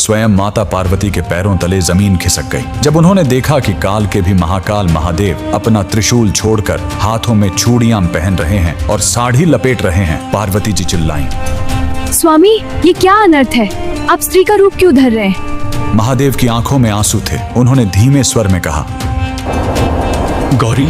स्वयं माता पार्वती के पैरों तले जमीन खिसक गई। जब उन्होंने देखा कि काल के भी महाकाल महादेव अपना त्रिशूल छोड़कर हाथों में चूड़ियां पहन रहे हैं और साड़ी लपेट रहे हैं, पार्वती जी चिल्लाईं, स्वामी ये क्या अनर्थ है, आप स्त्री का रूप क्यों धर रहे हैं? महादेव की आंखों में आंसू थे। उन्होंने धीमे स्वर में कहा, गौरी,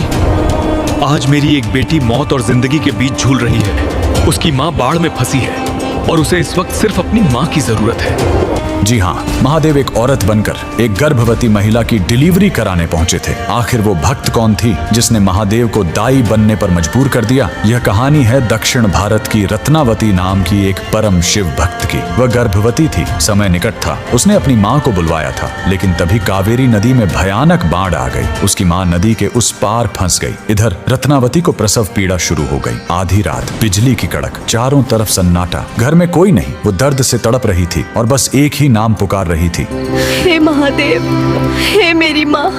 आज मेरी एक बेटी मौत और जिंदगी के बीच झूल रही है। उसकी माँ बाढ़ में फंसी है और उसे इस वक्त सिर्फ अपनी माँ की जरूरत है। जी हाँ, महादेव एक औरत बनकर एक गर्भवती महिला की डिलीवरी कराने पहुंचे थे। आखिर वो भक्त कौन थी जिसने महादेव को दाई बनने पर मजबूर कर दिया? यह कहानी है दक्षिण भारत की रत्नावती नाम की एक परम शिव भक्त की। वह गर्भवती थी, समय निकट था। उसने अपनी माँ को बुलवाया था, लेकिन तभी कावेरी नदी में भयानक बाढ़ आ गई। उसकी माँ नदी के उस पार फंस गई। इधर रत्नावती को प्रसव पीड़ा शुरू हो गई। आधी रात, बिजली की कड़क, चारों तरफ सन्नाटा, घर में कोई नहीं। वो दर्द से तड़प रही थी और बस एक ही नाम पुकार रही थी, हे महादेव, हे मेरी माँ,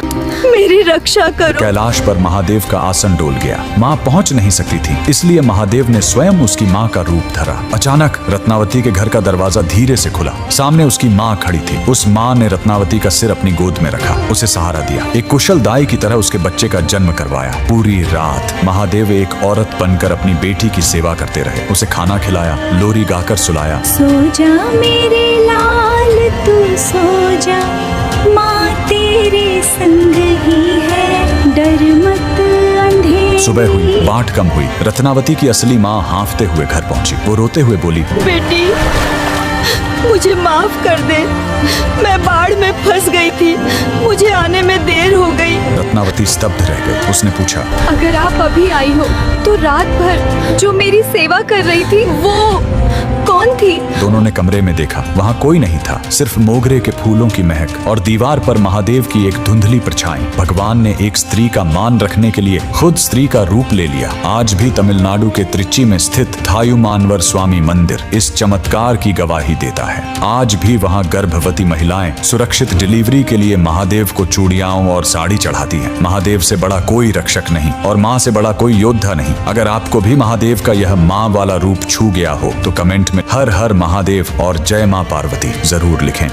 मेरी रक्षा करो। कैलाश पर महादेव का आसन डोल गया। माँ पहुंच नहीं सकती थी, इसलिए महादेव ने स्वयं उसकी माँ का रूप धरा। अचानक रत्नावती के घर का दरवाजा धीरे से खुला। सामने उसकी माँ खड़ी थी। उस माँ ने रत्नावती का सिर अपनी गोद में रखा, उसे सहारा दिया, एक कुशल दाई की तरह उसके बच्चे का जन्म करवाया। पूरी रात महादेव एक औरत बनकर अपनी बेटी की सेवा करते रहे। उसे खाना खिलाया, लोरी गाकर सुलाया। सो जा मेरे लाल तू सो जा, माँ तेरे संग ही है, डर मत अंधेरे। सुबह हुई, बाट कम हुई। रत्नावती की असली माँ हांफते हुए घर पहुंची। वो रोते हुए बोली, बेटी, मुझे माफ कर दे, मैं बाढ़ में फंस गई थी, मुझे आने में देर हो गई। रत्नावती स्तब्ध रह गई। उसने पूछा, अगर आप अभी आई हो तो रात भर जो मेरी सेवा कर रही थी वो कौन थी? दोनों ने कमरे में देखा, वहाँ कोई नहीं था, सिर्फ मोगरे के फूलों की महक और दीवार पर महादेव की एक धुंधली परछाई। भगवान ने एक स्त्री का मान रखने के लिए खुद स्त्री का रूप ले लिया। आज भी तमिलनाडु के त्रिची में स्थित थायुमानवर स्वामी मंदिर इस चमत्कार की गवाही देता है। आज भी वहाँ गर्भवती महिलाएं सुरक्षित डिलीवरी के लिए महादेव को चूड़ियाओं और साड़ी चढ़ाती हैं। महादेव से बड़ा कोई रक्षक नहीं और माँ से बड़ा कोई योद्धा नहीं। अगर आपको भी महादेव का यह माँ वाला रूप छू गया हो तो कमेंट में हर हर महादेव और जय माँ पार्वती जरूर लिखें।